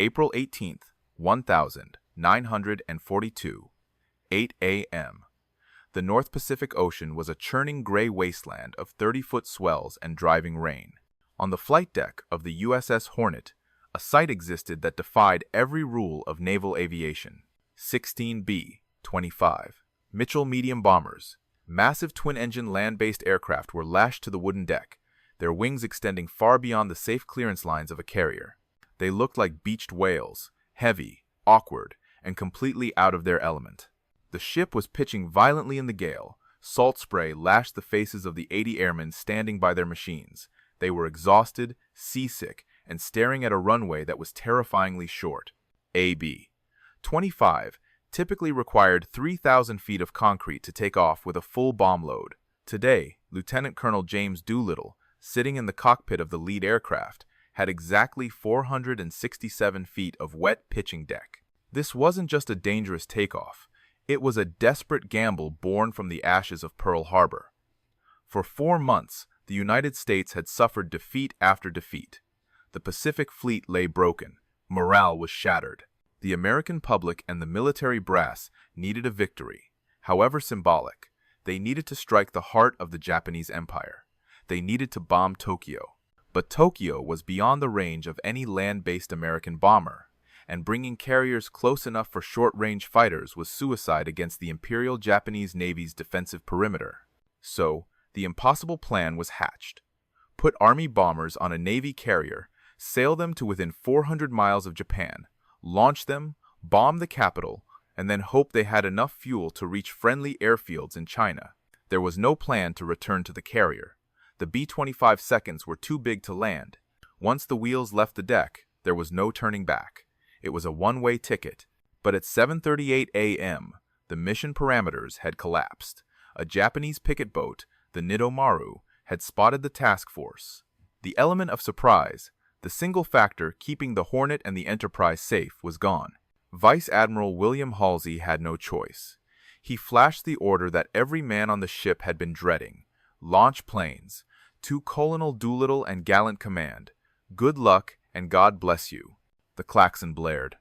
April 18th, 1942, 8 a.m. The North Pacific Ocean was a churning gray wasteland of 30-foot swells and driving rain. On the flight deck of the USS Hornet, a sight existed that defied every rule of naval aviation. 16 B-25 Mitchell medium bombers, massive twin-engine land-based aircraft, were lashed to the wooden deck, their wings extending far beyond the safe clearance lines of a carrier. They looked like beached whales, heavy, awkward, and completely out of their element. The ship was pitching violently in the gale. Salt spray lashed the faces of the 80 airmen standing by their machines. They were exhausted, seasick, and staring at a runway that was terrifyingly short. AB-25 typically required 3,000 feet of concrete to take off with a full bomb load. Today, Lieutenant Colonel James Doolittle, sitting in the cockpit of the lead aircraft, had exactly 467 feet of wet pitching deck. This wasn't just a dangerous takeoff. It was a desperate gamble born from the ashes of Pearl Harbor. For 4 months, the United States had suffered defeat after defeat. The Pacific Fleet lay broken. Morale was shattered. The American public and the military brass needed a victory, however symbolic. They needed to strike the heart of the Japanese Empire. They needed to bomb Tokyo. But Tokyo was beyond the range of any land-based American bomber, and bringing carriers close enough for short-range fighters was suicide against the Imperial Japanese Navy's defensive perimeter. So, the impossible plan was hatched. Put Army bombers on a Navy carrier, sail them to within 400 miles of Japan, launch them, bomb the capital, and then hope they had enough fuel to reach friendly airfields in China. There was no plan to return to the carrier. The B-25 seconds were too big to land. Once the wheels left the deck, there was no turning back. It was a one-way ticket. But at 7:38 a.m., the mission parameters had collapsed. A Japanese picket boat, the Nidomaru, had spotted the task force. The element of surprise, the single factor keeping the Hornet and the Enterprise safe, was gone. Vice Admiral William Halsey had no choice. He flashed the order that every man on the ship had been dreading. Launch planes. To Colonel Doolittle and gallant command. Good luck and God bless you. The klaxon blared.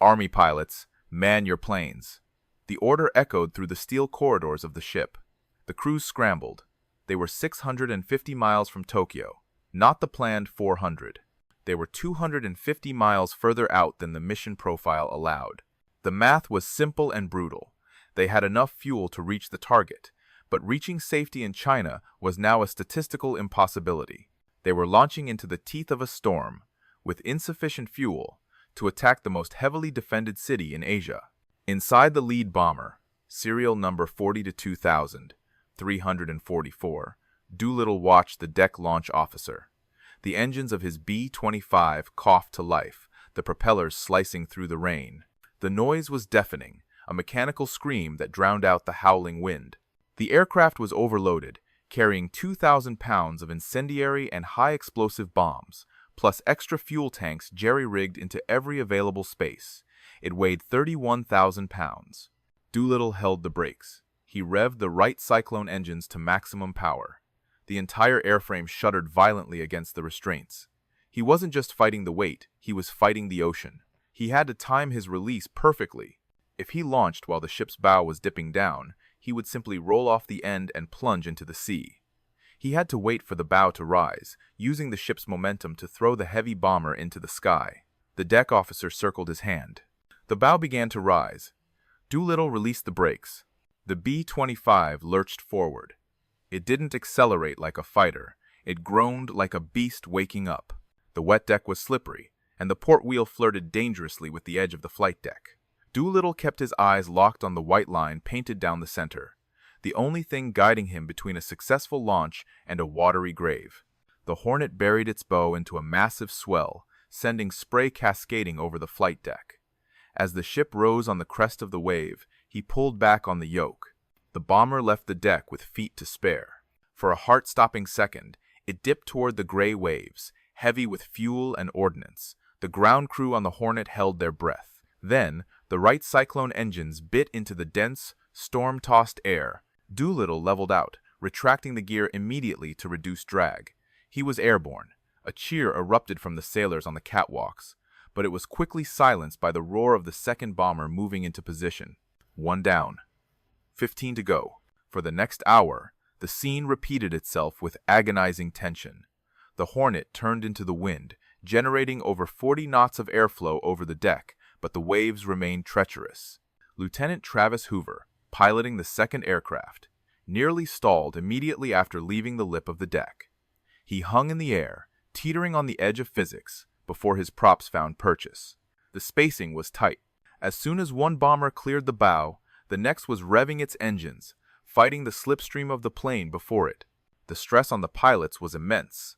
Army pilots, man your planes. The order echoed through the steel corridors of the ship. The crews scrambled. They were 650 miles from Tokyo, not the planned 400. They were 250 miles further out than the mission profile allowed. The math was simple and brutal. They had enough fuel to reach the target, but reaching safety in China was now a statistical impossibility. They were launching into the teeth of a storm, with insufficient fuel, to attack the most heavily defended city in Asia. Inside the lead bomber, serial number 40-2344, Doolittle watched the deck launch officer. The engines of his B-25 coughed to life, the propellers slicing through the rain. The noise was deafening, a mechanical scream that drowned out the howling wind. The aircraft was overloaded, carrying 2,000 pounds of incendiary and high-explosive bombs, plus extra fuel tanks jerry-rigged into every available space. It weighed 31,000 pounds. Doolittle held the brakes. He revved the right cyclone engines to maximum power. The entire airframe shuddered violently against the restraints. He wasn't just fighting the weight, he was fighting the ocean. He had to time his release perfectly. If he launched while the ship's bow was dipping down, he would simply roll off the end and plunge into the sea. He had to wait for the bow to rise, using the ship's momentum to throw the heavy bomber into the sky. The deck officer circled his hand. The bow began to rise. Doolittle released the brakes. The B-25 lurched forward. It didn't accelerate like a fighter. It groaned like a beast waking up. The wet deck was slippery, and the port wheel flirted dangerously with the edge of the flight deck. Doolittle kept his eyes locked on the white line painted down the center, the only thing guiding him between a successful launch and a watery grave. The Hornet buried its bow into a massive swell, sending spray cascading over the flight deck. As the ship rose on the crest of the wave, he pulled back on the yoke. The bomber left the deck with feet to spare. For a heart-stopping second, it dipped toward the gray waves, heavy with fuel and ordnance. The ground crew on the Hornet held their breath. Then, the right cyclone engines bit into the dense, storm-tossed air. Doolittle leveled out, retracting the gear immediately to reduce drag. He was airborne. A cheer erupted from the sailors on the catwalks. but it was quickly silenced by the roar of the second bomber moving into position. One down. 15 to go. For the next hour, the scene repeated itself with agonizing tension. The Hornet turned into the wind, generating over 40 knots of airflow over the deck, but the waves remained treacherous. Lieutenant Travis Hoover, piloting the second aircraft, nearly stalled immediately after leaving the lip of the deck. He hung in the air, teetering on the edge of physics, before his props found purchase. The spacing was tight. As soon as one bomber cleared the bow, the next was revving its engines, fighting the slipstream of the plane before it. The stress on the pilots was immense.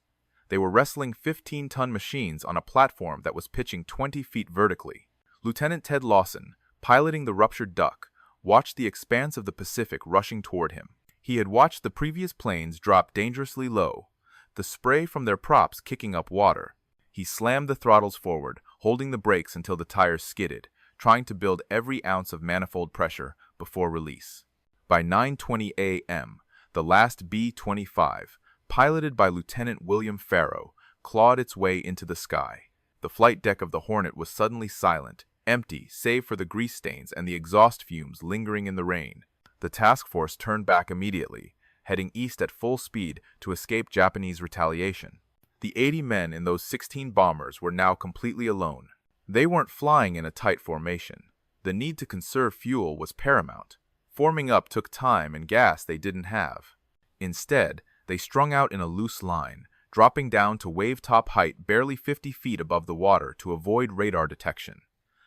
They were wrestling 15-ton machines on a platform that was pitching 20 feet vertically. Lieutenant Ted Lawson, piloting the ruptured duck, watched the expanse of the Pacific rushing toward him. He had watched the previous planes drop dangerously low, the spray from their props kicking up water. He slammed the throttles forward, holding the brakes until the tires skidded, trying to build every ounce of manifold pressure before release. By 9:20 a.m., the last B-25, piloted by Lieutenant William Farrow, clawed its way into the sky. The flight deck of the Hornet was suddenly silent, empty save for the grease stains and the exhaust fumes lingering in the rain. The task force turned back immediately, heading east at full speed to escape Japanese retaliation. The 80 men in those 16 bombers were now completely alone. They weren't flying in a tight formation. The need to conserve fuel was paramount. Forming up took time and gas they didn't have. Instead, they strung out in a loose line, dropping down to wave-top height barely 50 feet above the water to avoid radar detection.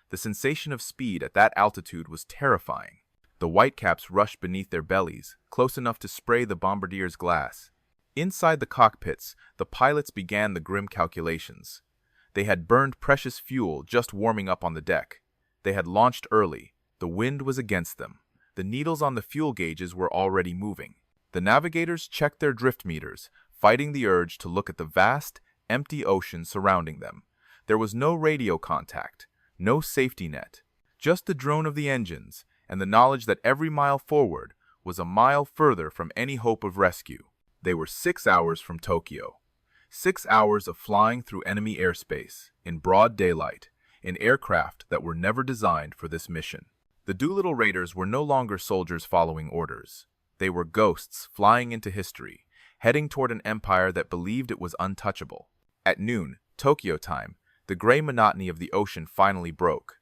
The sensation of speed at that altitude was terrifying. The whitecaps rushed beneath their bellies, close enough to spray the bombardier's glass. Inside the cockpits, the pilots began the grim calculations. They had burned precious fuel just warming up on the deck. They had launched early. The wind was against them. The needles on the fuel gauges were already moving. The navigators checked their drift meters, fighting the urge to look at the vast, empty ocean surrounding them. There was no radio contact, no safety net, just the drone of the engines and the knowledge that every mile forward was a mile further from any hope of rescue. They were 6 hours from Tokyo. 6 hours of flying through enemy airspace, in broad daylight, in aircraft that were never designed for this mission. The Doolittle Raiders were no longer soldiers following orders. They were ghosts flying into history, heading toward an empire that believed it was untouchable. At noon, Tokyo time, the gray monotony of the ocean finally broke.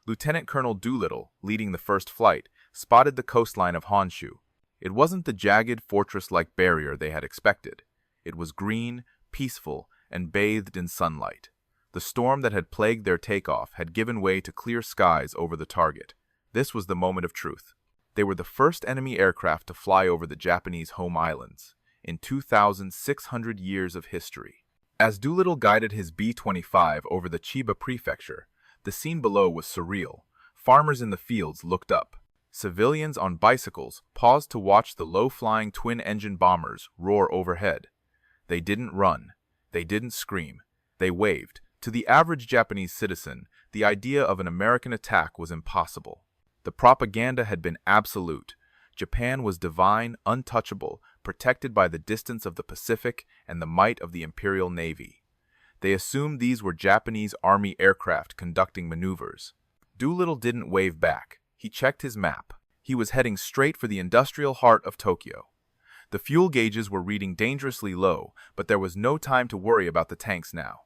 Lieutenant Colonel Doolittle, leading the first flight, spotted the coastline of Honshu. It wasn't the jagged, fortress-like barrier they had expected. It was green, peaceful, and bathed in sunlight. The storm that had plagued their takeoff had given way to clear skies over the target. This was the moment of truth. They were the first enemy aircraft to fly over the Japanese home islands, in 2,600 years of history. As Doolittle guided his B-25 over the Chiba prefecture, the scene below was surreal. Farmers in the fields looked up. Civilians on bicycles paused to watch the low-flying twin-engine bombers roar overhead. They didn't run. They didn't scream. They waved. To the average Japanese citizen, the idea of an American attack was impossible. The propaganda had been absolute. Japan was divine, untouchable, protected by the distance of the Pacific and the might of the Imperial Navy. They assumed these were Japanese Army aircraft conducting maneuvers. Doolittle didn't wave back. He checked his map. He was heading straight for the industrial heart of Tokyo. The fuel gauges were reading dangerously low, but there was no time to worry about the tanks now.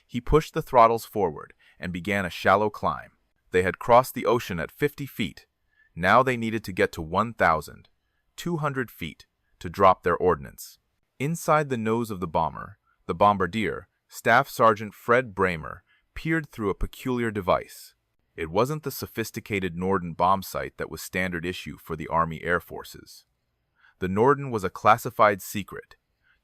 He pushed the throttles forward and began a shallow climb. They had crossed the ocean at 50 feet. Now they needed to get to 1,200 feet to drop their ordnance. Inside the nose of the bomber, the bombardier, Staff Sergeant Fred Bramer, peered through a peculiar device. It wasn't the sophisticated Norden bomb sight that was standard issue for the Army Air Forces. The Norden was a classified secret,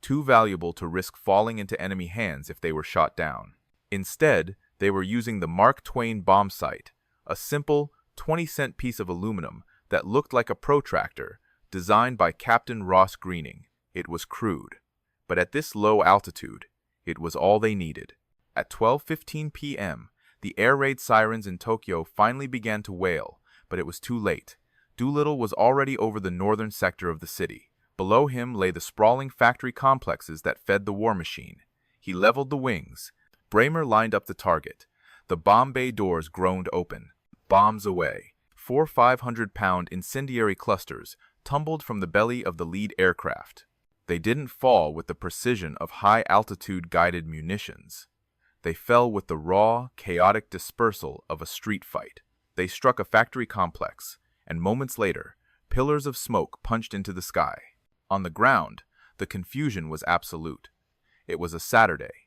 too valuable to risk falling into enemy hands if they were shot down. Instead, they were using the Mark Twain bomb sight, a simple 20-cent piece of aluminum that looked like a protractor, designed by Captain Ross Greening. It was crude, but at this low altitude, it was all they needed. At 12:15 p.m., the air raid sirens in Tokyo finally began to wail, but it was too late. Doolittle was already over the northern sector of the city. Below him lay the sprawling factory complexes that fed the war machine. He leveled the wings. Bramer lined up the target. The bomb bay doors groaned open. Bombs away. 4 500-pound incendiary clusters tumbled from the belly of the lead aircraft. They didn't fall with the precision of high-altitude guided munitions. They fell with the raw, chaotic dispersal of a street fight. They struck a factory complex, and moments later, pillars of smoke punched into the sky. On the ground, the confusion was absolute. It was a Saturday.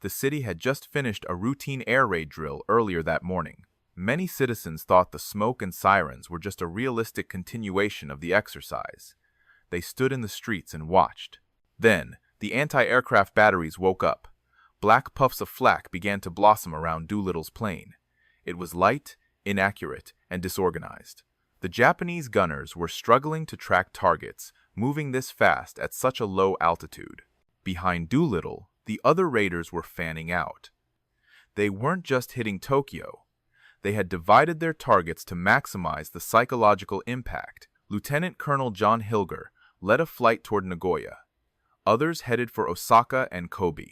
The city had just finished a routine air raid drill earlier that morning. Many citizens thought the smoke and sirens were just a realistic continuation of the exercise. They stood in the streets and watched. Then, the anti-aircraft batteries woke up. Black puffs of flak began to blossom around Doolittle's plane. It was light, inaccurate, and disorganized. The Japanese gunners were struggling to track targets, moving this fast at such a low altitude. Behind Doolittle, the other raiders were fanning out. They weren't just hitting Tokyo. They had divided their targets to maximize the psychological impact. Lieutenant Colonel John Hilger led a flight toward Nagoya. Others headed for Osaka and Kobe.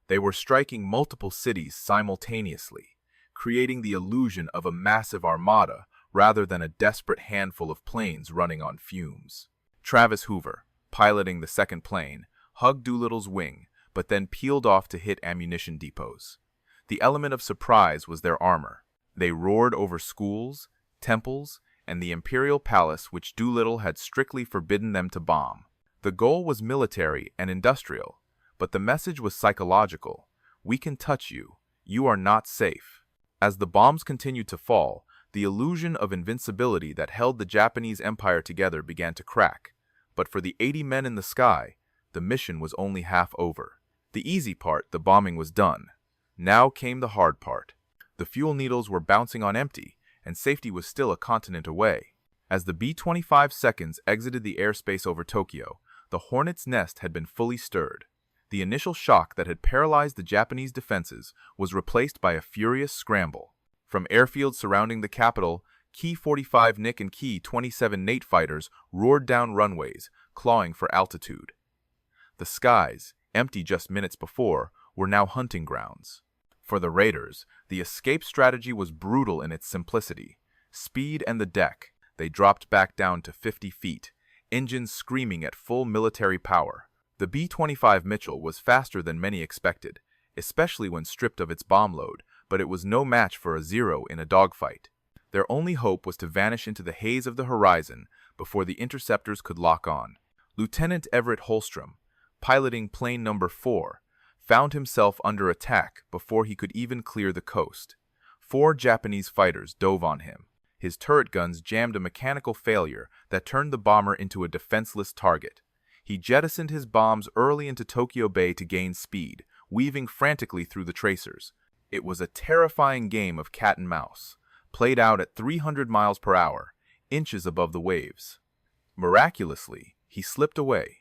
They were striking multiple cities simultaneously, creating the illusion of a massive armada rather than a desperate handful of planes running on fumes. Travis Hoover, piloting the second plane, hugged Doolittle's wing, but then peeled off to hit ammunition depots. The element of surprise was their armor. They roared over schools, temples, and the imperial palace which Doolittle had strictly forbidden them to bomb. The goal was military and industrial, but the message was psychological. We can touch you. You are not safe. As the bombs continued to fall, the illusion of invincibility that held the Japanese empire together began to crack. But for the 80 men in the sky, the mission was only half over. The easy part, the bombing, was done. Now came the hard part. The fuel needles were bouncing on empty, and safety was still a continent away. As the B-25 seconds exited the airspace over Tokyo, the Hornet's nest had been fully stirred. The initial shock that had paralyzed the Japanese defenses was replaced by a furious scramble. From airfields surrounding the capital, Ki-45 Nick and Ki-27 Nate fighters roared down runways, clawing for altitude. The skies, empty just minutes before, were now hunting grounds. For the raiders, the escape strategy was brutal in its simplicity. Speed and the deck, they dropped back down to 50 feet, engines screaming at full military power. The B-25 Mitchell was faster than many expected, especially when stripped of its bomb load, but it was no match for a Zero in a dogfight. Their only hope was to vanish into the haze of the horizon before the interceptors could lock on. Lieutenant Everett Holstrom, piloting plane number 4, found himself under attack before he could even clear the coast. 4 Japanese fighters dove on him. His turret guns jammed a mechanical failure that turned the bomber into a defenseless target. He jettisoned his bombs early into Tokyo Bay to gain speed, weaving frantically through the tracers. It was a terrifying game of cat and mouse, played out at 300 miles per hour, inches above the waves. Miraculously, he slipped away,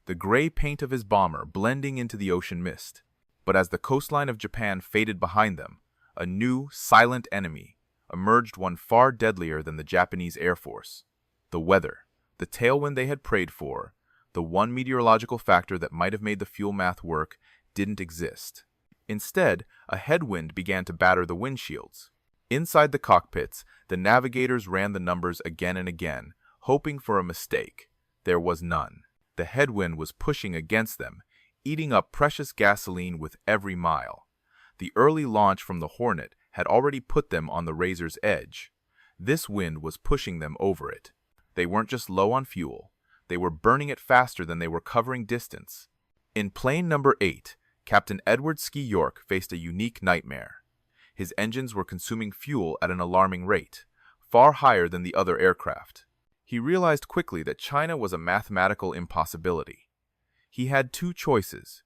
the gray paint of his bomber blending into the ocean mist. But as the coastline of Japan faded behind them, a new, silent enemy emerged, one far deadlier than the Japanese Air Force. The weather, the tailwind they had prayed for, the one meteorological factor that might have made the fuel math work, didn't exist. Instead, a headwind began to batter the windshields. Inside the cockpits, the navigators ran the numbers again and again, hoping for a mistake. There was none. The headwind was pushing against them, eating up precious gasoline with every mile. The early launch from the Hornet had already put them on the razor's edge. This wind was pushing them over it. They weren't just low on fuel. They were burning it faster than they were covering distance. In plane number 8, Captain Edward Ski York faced a unique nightmare. His engines were consuming fuel at an alarming rate, far higher than the other aircraft. He realized quickly that China was a mathematical impossibility. He had 2 choices: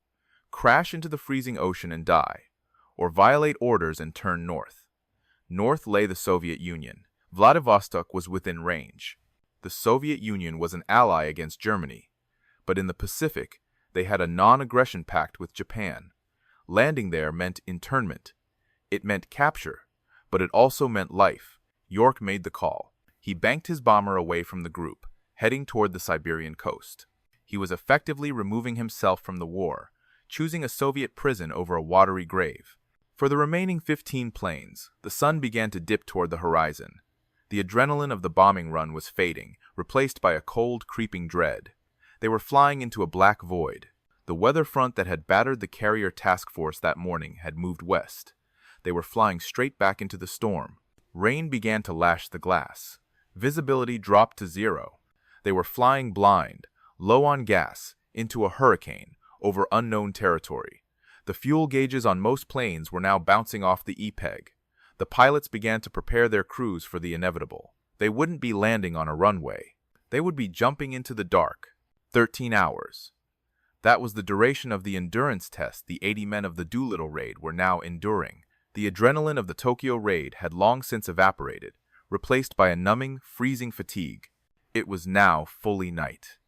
crash into the freezing ocean and die, or violate orders and turn north. North lay the Soviet Union. Vladivostok was within range. The Soviet Union was an ally against Germany, but in the Pacific, they had a non-aggression pact with Japan. Landing there meant internment. It meant capture, but it also meant life. York made the call. He banked his bomber away from the group, heading toward the Siberian coast. He was effectively removing himself from the war, choosing a Soviet prison over a watery grave. For the remaining 15 planes, the sun began to dip toward the horizon. The adrenaline of the bombing run was fading, replaced by a cold, creeping dread. They were flying into a black void. The weather front that had battered the carrier task force that morning had moved west. They were flying straight back into the storm. Rain began to lash the glass. Visibility dropped to zero. They were flying blind, low on gas, into a hurricane, over unknown territory. The fuel gauges on most planes were now bouncing off the E-peg. The pilots began to prepare their crews for the inevitable. They wouldn't be landing on a runway. They would be jumping into the dark. 13 hours. That was the duration of the endurance test the 80 men of the Doolittle raid were now enduring. The adrenaline of the Tokyo raid had long since evaporated, replaced by a numbing, freezing fatigue. It was now fully night.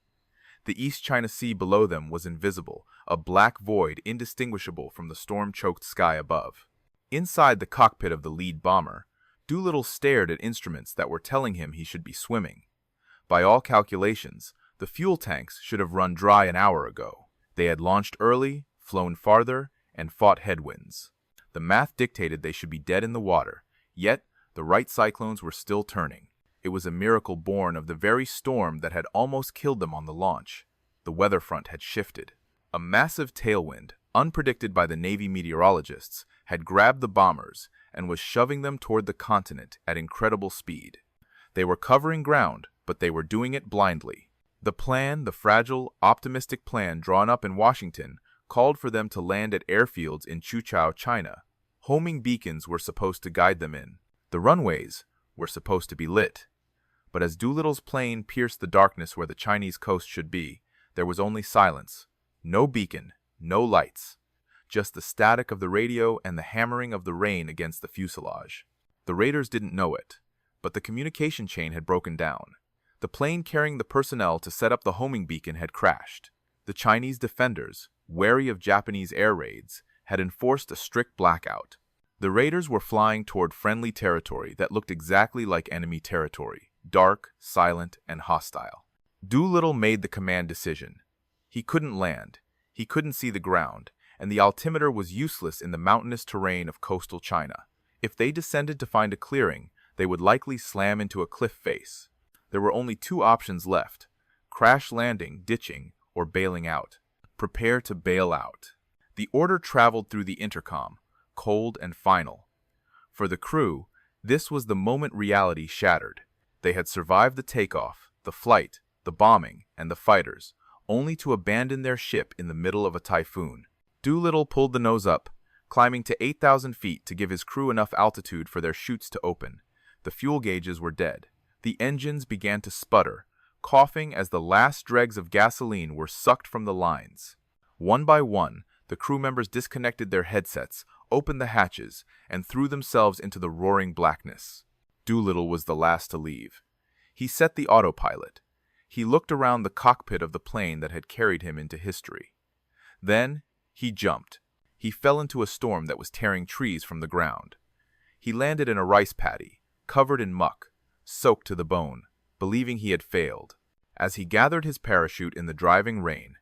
The East China Sea below them was invisible, a black void indistinguishable from the storm-choked sky above. Inside the cockpit of the lead bomber, Doolittle stared at instruments that were telling him he should be swimming. By all calculations, the fuel tanks should have run dry an hour ago. They had launched early, flown farther, and fought headwinds. The math dictated they should be dead in the water, yet the right cyclones were still turning. It was a miracle born of the very storm that had almost killed them on the launch. The weather front had shifted. A massive tailwind, unpredicted by the Navy meteorologists, had grabbed the bombers and was shoving them toward the continent at incredible speed. They were covering ground, but they were doing it blindly. The fragile, optimistic plan drawn up in Washington, called for them to land at airfields in Quchao, China. Homing beacons were supposed to guide them in. The runways were supposed to be lit. But as Doolittle's plane pierced the darkness where the Chinese coast should be, there was only silence. No beacon, no lights. Just the static of the radio and the hammering of the rain against the fuselage. The raiders didn't know it, but the communication chain had broken down. The plane carrying the personnel to set up the homing beacon had crashed. The Chinese defenders, wary of Japanese air raids, had enforced a strict blackout. The raiders were flying toward friendly territory that looked exactly like enemy territory, dark, silent, and hostile. Doolittle made the command decision. He couldn't land, he couldn't see the ground, and the altimeter was useless in the mountainous terrain of coastal China. If they descended to find a clearing, they would likely slam into a cliff face. There were only two options left: crash landing, ditching, or bailing out. Prepare to bail out. The order traveled through the intercom, cold and final. For the crew, this was the moment reality shattered. They had survived the takeoff, the flight, the bombing, and the fighters, only to abandon their ship in the middle of a typhoon. Doolittle pulled the nose up, climbing to 8,000 feet to give his crew enough altitude for their chutes to open. The fuel gauges were dead. The engines began to sputter, coughing as the last dregs of gasoline were sucked from the lines. One by one, the crew members disconnected their headsets, opened the hatches, and threw themselves into the roaring blackness. Doolittle was the last to leave. He set the autopilot. He looked around the cockpit of the plane that had carried him into history. Then, he jumped. He fell into a storm that was tearing trees from the ground. He landed in a rice paddy, covered in muck, soaked to the bone, believing he had failed. As he gathered his parachute in the driving rain,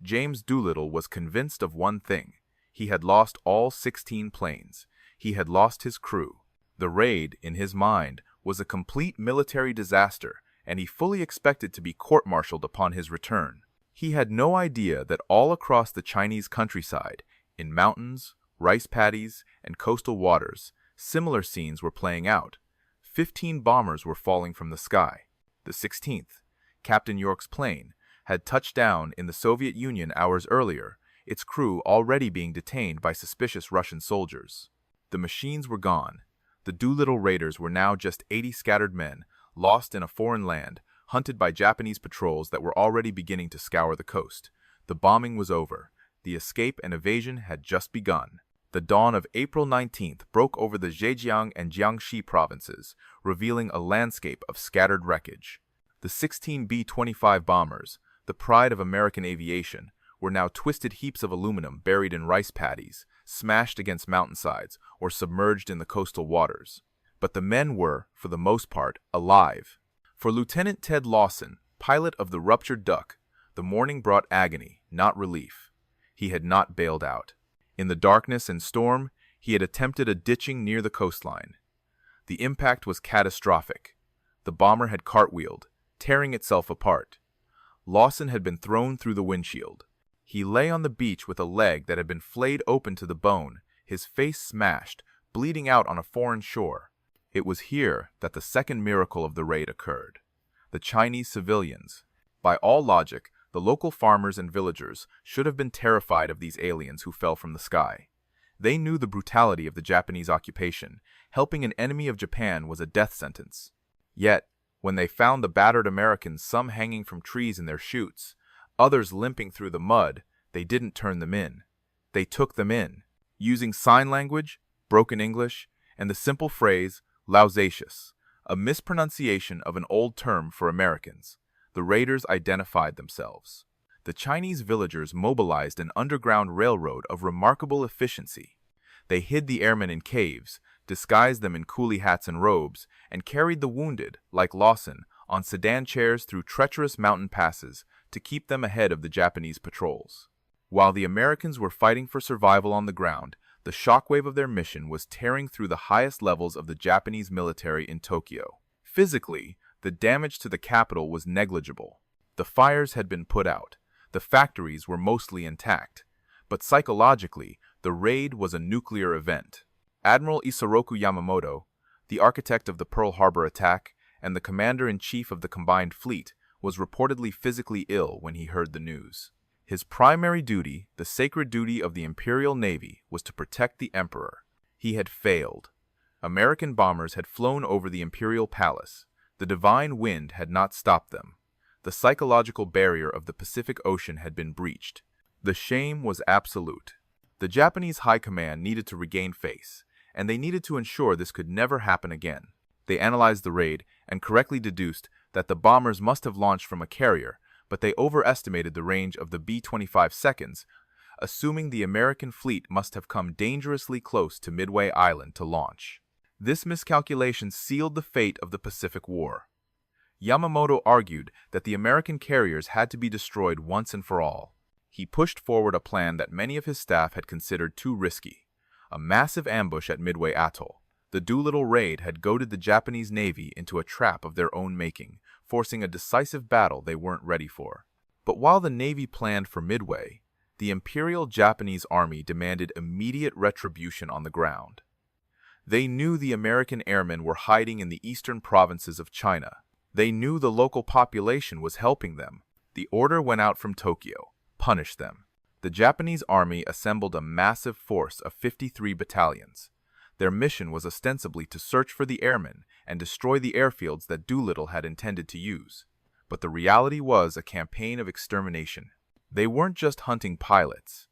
James Doolittle was convinced of one thing. He had lost all 16 planes. He had lost his crew. The raid, in his mind, was a complete military disaster, and he fully expected to be court-martialed upon his return. He had no idea that all across the Chinese countryside, in mountains, rice paddies, and coastal waters, similar scenes were playing out. 15 bombers were falling from the sky. The 16th, Captain York's plane, had touched down in the Soviet Union hours earlier, its crew already being detained by suspicious Russian soldiers. The machines were gone. The Doolittle raiders were now just 80 scattered men, lost in a foreign land, hunted by Japanese patrols that were already beginning to scour the coast. The bombing was over. The escape and evasion had just begun. The dawn of April 19th broke over the Zhejiang and Jiangxi provinces, revealing a landscape of scattered wreckage. The 16 B-25 bombers, the pride of American aviation, were now twisted heaps of aluminum buried in rice paddies, smashed against mountainsides, or submerged in the coastal waters. But the men were, for the most part, alive. For Lieutenant Ted Lawson, pilot of the ruptured Duck, the morning brought agony, not relief. He had not bailed out. In the darkness and storm, He had attempted a ditching near the coastline. The impact was catastrophic. The bomber had cartwheeled, tearing itself apart. Lawson had been thrown through the windshield. He lay on the beach with a leg that had been flayed open to the bone, his face smashed, bleeding out on a foreign shore. It was here that the second miracle of the raid occurred. The Chinese civilians. By all logic, the local farmers and villagers should have been terrified of these aliens who fell from the sky. They knew the brutality of the Japanese occupation. Helping an enemy of Japan was a death sentence. Yet, when they found the battered Americans, some hanging from trees in their chutes, others limping through the mud, they didn't turn them in. They took them in, using sign language, broken English, and the simple phrase, "lausacious," a mispronunciation of an old term for Americans. The raiders identified themselves. The Chinese villagers mobilized an underground railroad of remarkable efficiency. They hid the airmen in caves, disguised them in coolie hats and robes, and carried the wounded, like Lawson, on sedan chairs through treacherous mountain passes to keep them ahead of the Japanese patrols. While the Americans were fighting for survival on the ground, the shockwave of their mission was tearing through the highest levels of the Japanese military in Tokyo. Physically, the damage to the capital was negligible. The fires had been put out. The factories were mostly intact. But psychologically, the raid was a nuclear event. Admiral Isoroku Yamamoto, the architect of the Pearl Harbor attack and the commander-in-chief of the combined fleet, was reportedly physically ill when he heard the news. His primary duty, the sacred duty of the Imperial Navy, was to protect the Emperor. He had failed. American bombers had flown over the Imperial Palace. The divine wind had not stopped them. The psychological barrier of the Pacific Ocean had been breached. The shame was absolute. The Japanese High Command needed to regain face, and they needed to ensure this could never happen again. They analyzed the raid and correctly deduced that the bombers must have launched from a carrier, but they overestimated the range of the B-25 seconds, assuming the American fleet must have come dangerously close to Midway Island to launch. This miscalculation sealed the fate of the Pacific War. Yamamoto argued that the American carriers had to be destroyed once and for all. He pushed forward a plan that many of his staff had considered too risky: a massive ambush at Midway Atoll. The Doolittle raid had goaded the Japanese Navy into a trap of their own making, forcing a decisive battle they weren't ready for. But while the Navy planned for Midway, the Imperial Japanese Army demanded immediate retribution on the ground. They knew the American airmen were hiding in the eastern provinces of China. They knew the local population was helping them. The order went out from Tokyo: punish them. The Japanese army assembled a massive force of 53 battalions. Their mission was ostensibly to search for the airmen and destroy the airfields that Doolittle had intended to use. But the reality was a campaign of extermination. They weren't just hunting pilots.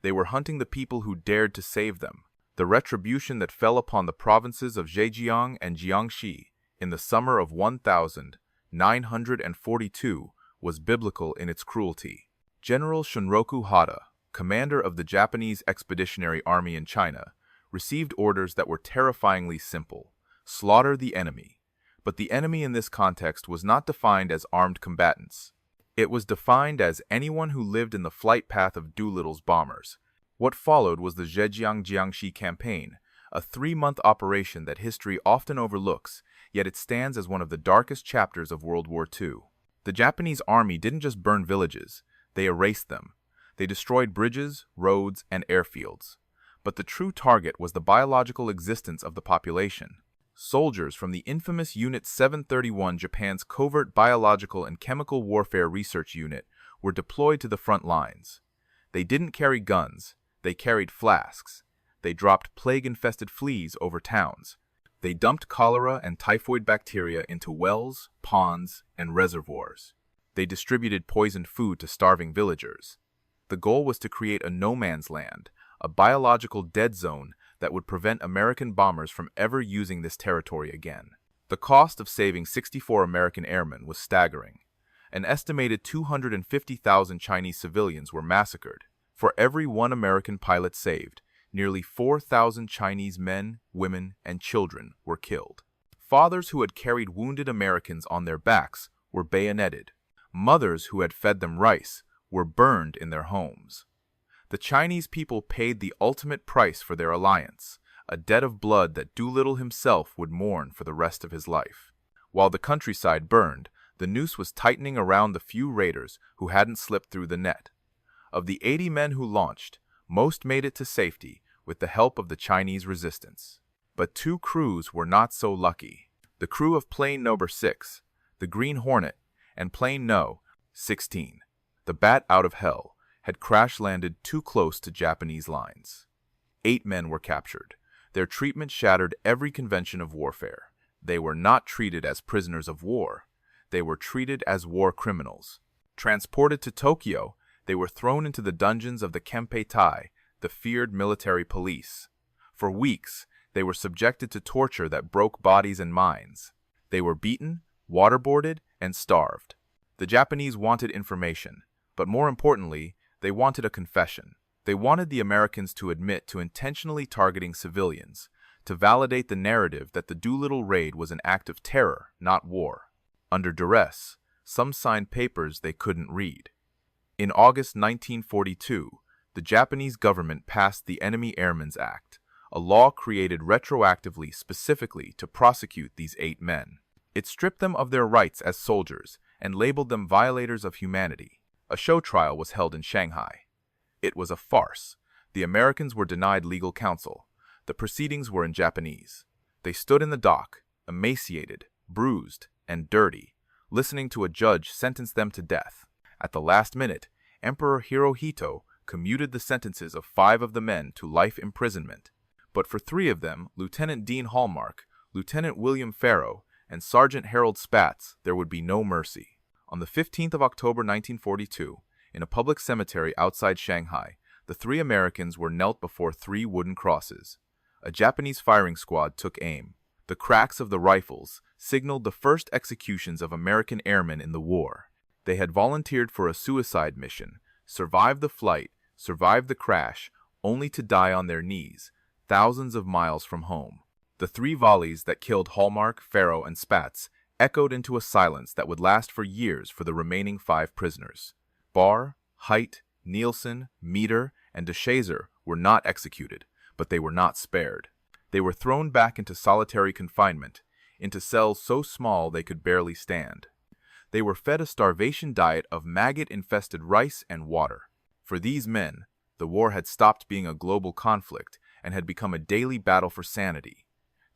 They were hunting the people who dared to save them. The retribution that fell upon the provinces of Zhejiang and Jiangxi in the summer of 1942 was biblical in its cruelty. General Shunroku Hata, commander of the Japanese Expeditionary Army in China, received orders that were terrifyingly simple: slaughter the enemy. But the enemy in this context was not defined as armed combatants. It was defined as anyone who lived in the flight path of Doolittle's bombers. What followed was the Zhejiang-Jiangxi campaign, a 3-month operation that history often overlooks, yet it stands as one of the darkest chapters of World War II. The Japanese army didn't just burn villages, they erased them. They destroyed bridges, roads, and airfields. But the true target was the biological existence of the population. Soldiers from the infamous Unit 731, Japan's covert biological and chemical warfare research unit, were deployed to the front lines. They didn't carry guns, they carried flasks. They dropped plague-infested fleas over towns. They dumped cholera and typhoid bacteria into wells, ponds, and reservoirs. They distributed poisoned food to starving villagers. The goal was to create a no-man's land, a biological dead zone that would prevent American bombers from ever using this territory again. The cost of saving 64 American airmen was staggering. An estimated 250,000 Chinese civilians were massacred. For every one American pilot saved, nearly 4,000 Chinese men, women, and children were killed. Fathers who had carried wounded Americans on their backs were bayoneted. Mothers who had fed them rice were burned in their homes. The Chinese people paid the ultimate price for their alliance, a debt of blood that Doolittle himself would mourn for the rest of his life. While the countryside burned, the noose was tightening around the few raiders who hadn't slipped through the net. Of the 80 men who launched, most made it to safety with the help of the Chinese resistance. But 2 crews were not so lucky. The crew of plane No. 6, the Green Hornet, and plane No. 16, the Bat out of Hell, had crash-landed too close to Japanese lines. 8 men were captured. Their treatment shattered every convention of warfare. They were not treated as prisoners of war. They were treated as war criminals. Transported to Tokyo, they were thrown into the dungeons of the Kempeitai, the feared military police. For weeks, they were subjected to torture that broke bodies and minds. They were beaten, waterboarded, and starved. The Japanese wanted information, but more importantly, they wanted a confession. They wanted the Americans to admit to intentionally targeting civilians, to validate the narrative that the Doolittle raid was an act of terror, not war. Under duress, some signed papers they couldn't read. In August 1942, the Japanese government passed the Enemy Airmen's Act, a law created retroactively specifically to prosecute these 8 men. It stripped them of their rights as soldiers and labeled them violators of humanity. A show trial was held in Shanghai. It was a farce. The Americans were denied legal counsel. The proceedings were in Japanese. They stood in the dock, emaciated, bruised, and dirty, listening to a judge sentence them to death. At the last minute, Emperor Hirohito commuted the sentences of 5 of the men to life imprisonment. But for 3 of them, Lieutenant Dean Hallmark, Lieutenant William Farrow, and Sergeant Harold Spatz, there would be no mercy. On the 15th of October 1942, in a public cemetery outside Shanghai, the 3 Americans were knelt before 3 wooden crosses. A Japanese firing squad took aim. The cracks of the rifles signaled the first executions of American airmen in the war. They had volunteered for a suicide mission, survived the flight, survived the crash, only to die on their knees, thousands of miles from home. The 3 volleys that killed Hallmark, Farrow, and Spatz echoed into a silence that would last for years for the remaining 5 prisoners. Barr, Haidt, Nielsen, Meter, and de Chazer were not executed, but they were not spared. They were thrown back into solitary confinement, into cells so small they could barely stand. They were fed a starvation diet of maggot-infested rice and water. For these men, the war had stopped being a global conflict and had become a daily battle for sanity.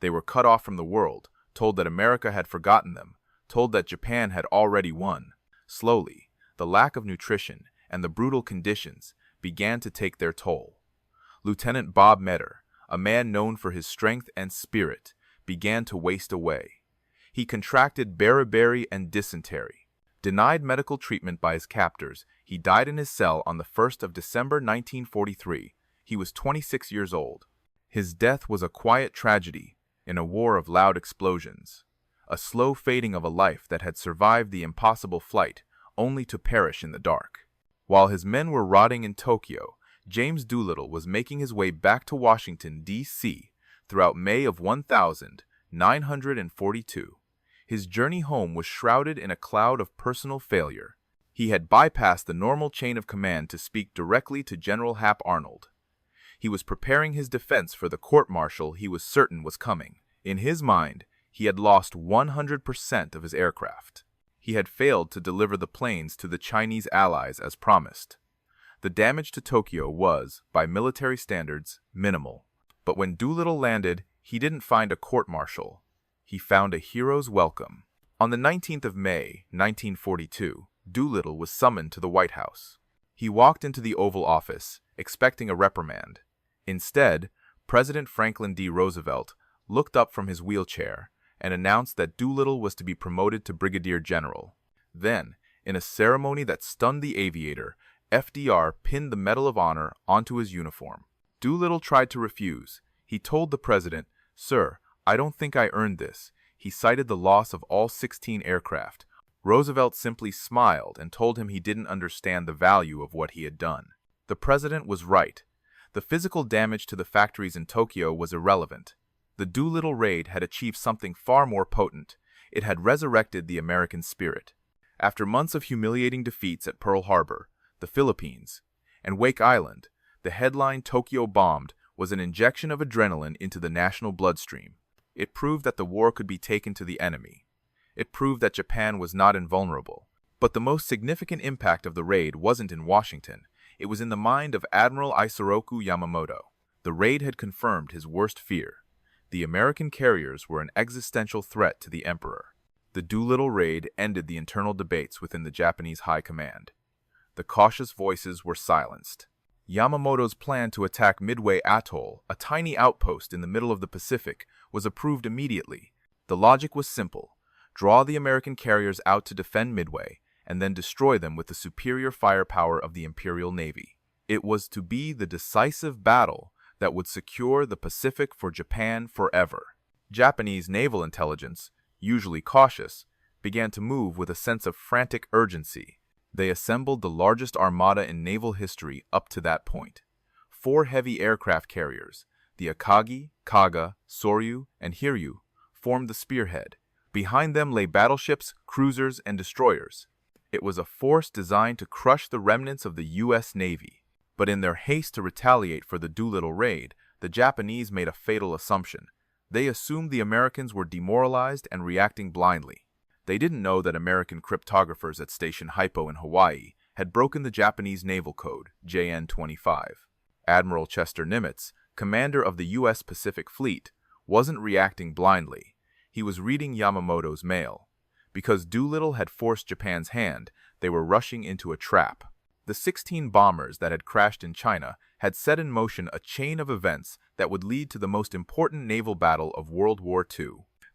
They were cut off from the world, told that America had forgotten them, told that Japan had already won. Slowly, the lack of nutrition and the brutal conditions began to take their toll. Lieutenant Bob Metter, a man known for his strength and spirit, began to waste away. He contracted beriberi and dysentery. Denied medical treatment by his captors, he died in his cell on the 1st of December 1943. He was 26 years old. His death was a quiet tragedy in a war of loud explosions, a slow fading of a life that had survived the impossible flight only to perish in the dark. While his men were rotting in Tokyo, James Doolittle was making his way back to Washington, D.C. throughout May of 1942. His journey home was shrouded in a cloud of personal failure. He had bypassed the normal chain of command to speak directly to General Hap Arnold. He was preparing his defense for the court-martial he was certain was coming. In his mind, he had lost 100% of his aircraft. He had failed to deliver the planes to the Chinese allies as promised. The damage to Tokyo was, by military standards, minimal. But when Doolittle landed, he didn't find a court-martial. He found a hero's welcome. On the 19th of May, 1942, Doolittle was summoned to the White House. He walked into the Oval Office, expecting a reprimand. Instead, President Franklin D. Roosevelt looked up from his wheelchair and announced that Doolittle was to be promoted to brigadier general. Then, in a ceremony that stunned the aviator, FDR pinned the Medal of Honor onto his uniform. Doolittle tried to refuse. He told the president, "Sir, I don't think I earned this." He cited the loss of all 16 aircraft. Roosevelt simply smiled and told him he didn't understand the value of what he had done. The president was right. The physical damage to the factories in Tokyo was irrelevant. The Doolittle raid had achieved something far more potent. It had resurrected the American spirit. After months of humiliating defeats at Pearl Harbor, the Philippines, and Wake Island, The headline "Tokyo bombed" was an injection of adrenaline into the national bloodstream. It proved that the war could be taken to the enemy. It proved that Japan was not invulnerable. But the most significant impact of the raid wasn't in Washington. It was in the mind of Admiral Isoroku Yamamoto. The raid had confirmed his worst fear. The American carriers were an existential threat to the emperor. The Doolittle raid ended the internal debates within the Japanese high command. The cautious voices were silenced. Yamamoto's plan to attack Midway Atoll, a tiny outpost in the middle of the Pacific, was approved immediately. The logic was simple: draw the American carriers out to defend Midway, and then destroy them with the superior firepower of the Imperial Navy. It was to be the decisive battle that would secure the Pacific for Japan forever. Japanese naval intelligence, usually cautious, began to move with a sense of frantic urgency. They assembled the largest armada in naval history up to that point. 4 heavy aircraft carriers, the Akagi, Kaga, Soryu, and Hiryu, formed the spearhead. Behind them lay battleships, cruisers, and destroyers. It was a force designed to crush the remnants of the U.S. Navy. But in their haste to retaliate for the Doolittle raid, the Japanese made a fatal assumption. They assumed the Americans were demoralized and reacting blindly. They didn't know that American cryptographers at Station Hypo in Hawaii had broken the Japanese naval code, JN-25. Admiral Chester Nimitz, commander of the U.S. Pacific Fleet, wasn't reacting blindly. He was reading Yamamoto's mail. Because Doolittle had forced Japan's hand, they were rushing into a trap. The 16 bombers that had crashed in China had set in motion a chain of events that would lead to the most important naval battle of World War II.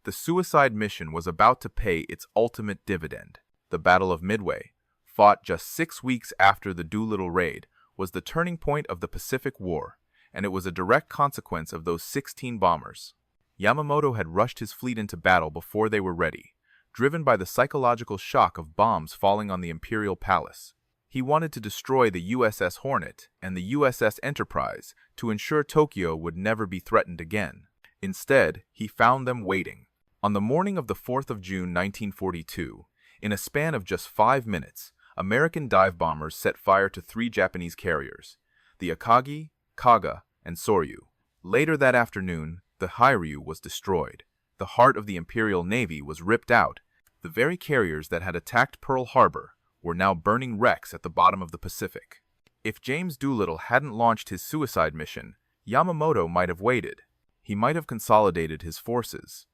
The suicide mission was about to pay its ultimate dividend. The Battle of Midway, fought just 6 weeks after the Doolittle raid, was the turning point of the Pacific War, and it was a direct consequence of those 16 bombers. Yamamoto had rushed his fleet into battle before they were ready, driven by the psychological shock of bombs falling on the Imperial Palace. He wanted to destroy the USS Hornet and the USS Enterprise to ensure Tokyo would never be threatened again. Instead, he found them waiting. On the morning of the 4th of June 1942, in a span of just 5 minutes, American dive bombers set fire to 3 Japanese carriers, the Akagi, Kaga, and Soryu. Later that afternoon, the Hiryu was destroyed. The heart of the Imperial Navy was ripped out. The very carriers that had attacked Pearl Harbor were now burning wrecks at the bottom of the Pacific. If James Doolittle hadn't launched his suicide mission, Yamamoto might have waited. He might have consolidated his forces.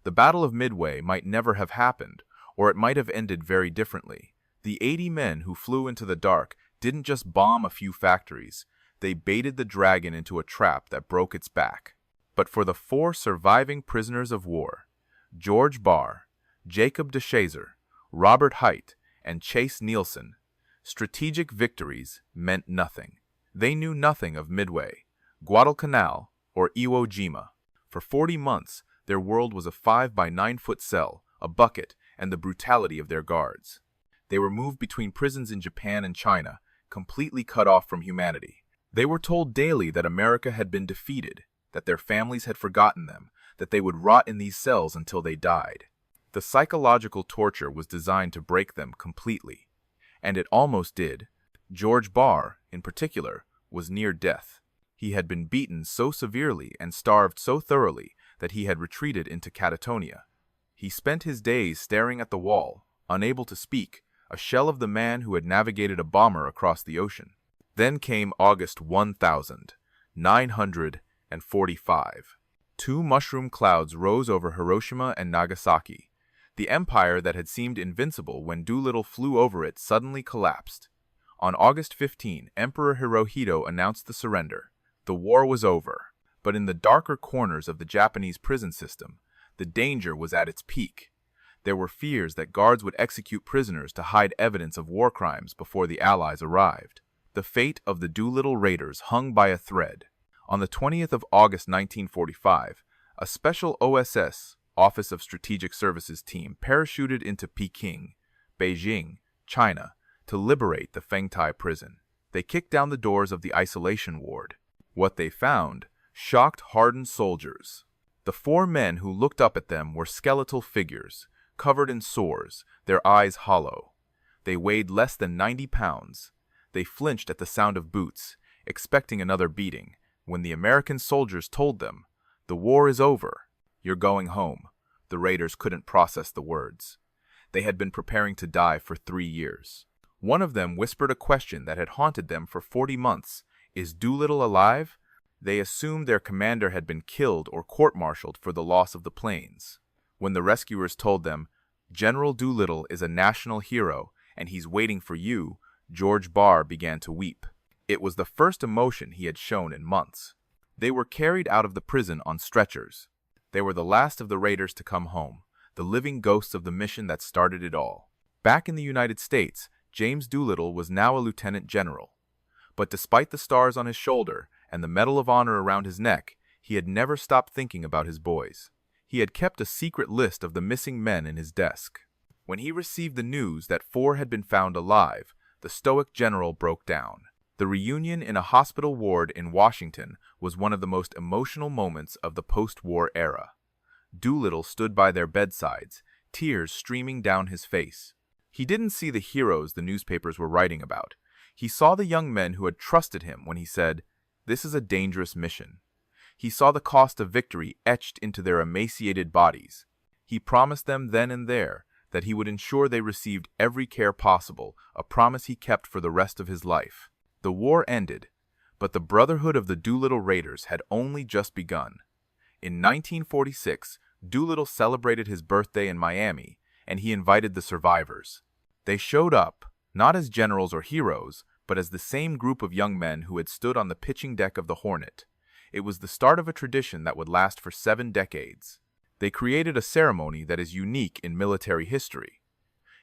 The Battle of Midway might never have happened, or it might have ended very differently. The 80 men who flew into the dark didn't just bomb a few factories. They baited the dragon into a trap that broke its back. But for the 4 surviving prisoners of war, George Barr, Jacob de Chazer, Robert Hite, and Chase Nielsen, strategic victories meant nothing. They knew nothing of Midway, Guadalcanal, or Iwo Jima. For 40 months, their world was a 5 by 9 foot cell, a bucket, and the brutality of their guards. They were moved between prisons in Japan and China, completely cut off from humanity. They were told daily that America had been defeated, that their families had forgotten them, that they would rot in these cells until they died. The psychological torture was designed to break them completely. And it almost did. George Barr, in particular, was near death. He had been beaten so severely and starved so thoroughly that he had retreated into catatonia. He spent his days staring at the wall, unable to speak, a shell of the man who had navigated a bomber across the ocean. Then came August 1945. 2 mushroom clouds rose over Hiroshima and Nagasaki. The empire that had seemed invincible when Doolittle flew over it suddenly collapsed. On August 15, Emperor Hirohito announced the surrender. The war was over. But in the darker corners of the Japanese prison system, the danger was at its peak. There were fears that guards would execute prisoners to hide evidence of war crimes before the Allies arrived. The fate of the Doolittle raiders hung by a thread. On the 20th of August 1945, a special OSS, Office of Strategic Services team parachuted into Peking, Beijing, China, to liberate the Fengtai prison. They kicked down the doors of the isolation ward. What they found shocked hardened soldiers. The 4 men who looked up at them were skeletal figures, covered in sores, their eyes hollow. They weighed less than 90 pounds. They flinched at the sound of boots, expecting another beating, when the American soldiers told them, "The war is over. You're going home." The raiders couldn't process the words. They had been preparing to die for 3 years. One of them whispered a question that had haunted them for 40 months. "Is Doolittle alive?" They assumed their commander had been killed or court-martialed for the loss of the planes. When the rescuers told them, "General Doolittle is a national hero, and he's waiting for you," George Barr began to weep. It was the first emotion he had shown in months. They were carried out of the prison on stretchers. They were the last of the raiders to come home, the living ghosts of the mission that started it all. Back in the United States, James Doolittle was now a lieutenant general. But despite the stars on his shoulder and the Medal of Honor around his neck, he had never stopped thinking about his boys. He had kept a secret list of the missing men in his desk. When he received the news that 4 had been found alive, the stoic general broke down. The reunion in a hospital ward in Washington was one of the most emotional moments of the post-war era. Doolittle stood by their bedsides, tears streaming down his face. He didn't see the heroes the newspapers were writing about. He saw the young men who had trusted him when he said, "This is a dangerous mission." He saw the cost of victory etched into their emaciated bodies. He promised them then and there that he would ensure they received every care possible, a promise he kept for the rest of his life. The war ended, but the brotherhood of the Doolittle Raiders had only just begun. In 1946, Doolittle celebrated his birthday in Miami, and he invited the survivors. They showed up, not as generals or heroes, but as the same group of young men who had stood on the pitching deck of the Hornet. It was the start of a tradition that would last for 7 decades. They created a ceremony that is unique in military history.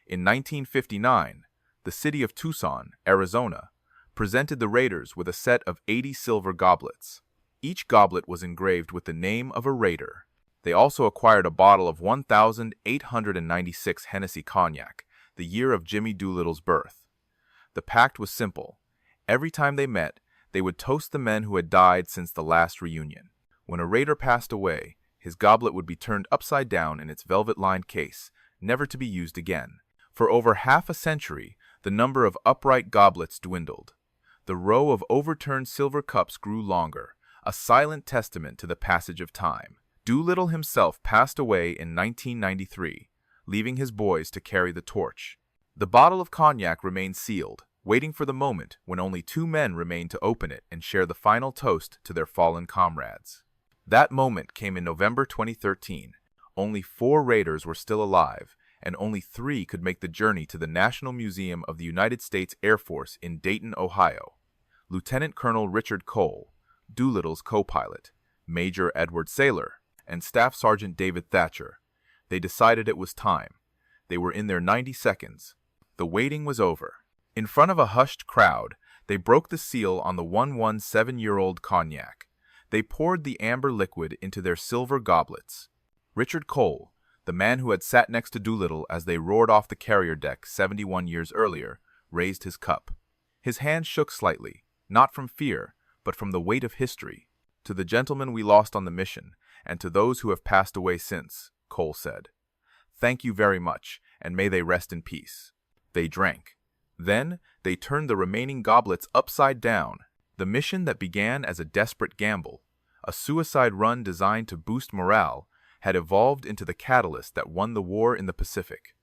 In 1959, the city of Tucson, Arizona, presented the Raiders with a set of 80 silver goblets. Each goblet was engraved with the name of a Raider. They also acquired a bottle of 1,896 Hennessy cognac, the year of Jimmy Doolittle's birth. The pact was simple. Every time they met, they would toast the men who had died since the last reunion. When a Raider passed away, his goblet would be turned upside down in its velvet-lined case, never to be used again. For over half a century, the number of upright goblets dwindled. The row of overturned silver cups grew longer, a silent testament to the passage of time. Doolittle himself passed away in 1993, leaving his boys to carry the torch. The bottle of cognac remained sealed, waiting for the moment when only 2 men remained to open it and share the final toast to their fallen comrades. That moment came in November 2013. Only 4 Raiders were still alive, and only 3 could make the journey to the National Museum of the United States Air Force in Dayton, Ohio. Lieutenant Colonel Richard Cole, Doolittle's co-pilot, Major Edward Saylor, and Staff Sergeant David Thatcher. They decided it was time. They were in their 90 seconds. The waiting was over. In front of a hushed crowd, they broke the seal on the 117-year-old cognac. They poured the amber liquid into their silver goblets. Richard Cole, the man who had sat next to Doolittle as they roared off the carrier deck 71 years earlier, raised his cup. His hand shook slightly, not from fear, but from the weight of history. "To the gentlemen we lost on the mission, and to those who have passed away since," Cole said. "Thank you very much, and may they rest in peace." They drank. Then they turned the remaining goblets upside down. The mission that began as a desperate gamble, a suicide run designed to boost morale, had evolved into the catalyst that won the war in the Pacific.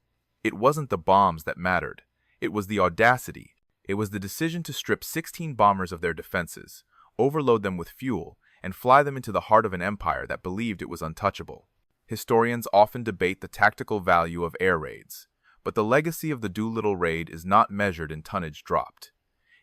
It wasn't the bombs that mattered. It was the audacity. It was the decision to strip 16 bombers of their defenses, overload them with fuel, and fly them into the heart of an empire that believed it was untouchable. Historians often debate the tactical value of air raids, but the legacy of the Doolittle raid is not measured in tonnage dropped.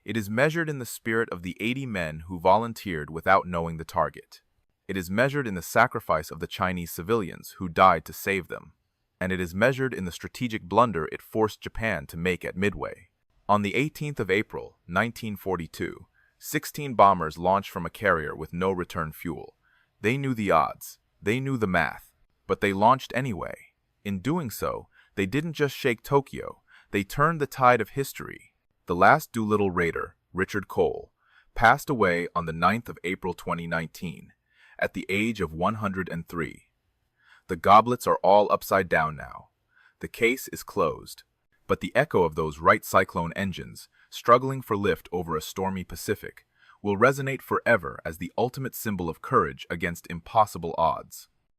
It is measured in the spirit of the 80 men who volunteered without knowing the target. It is measured in the sacrifice of the Chinese civilians who died to save them. And it is measured in the strategic blunder it forced Japan to make at Midway. On the 18th of April, 1942, 16 bombers launched from a carrier with no return fuel. They knew the odds. They knew the math. But they launched anyway. In doing so, they didn't just shake Tokyo. They turned the tide of history. The last Doolittle Raider, Richard Cole, passed away on the 9th of April 2019, at the age of 103. The goblets are all upside down now. The case is closed. But the echo of those Wright Cyclone engines, struggling for lift over a stormy Pacific, will resonate forever as the ultimate symbol of courage against impossible odds.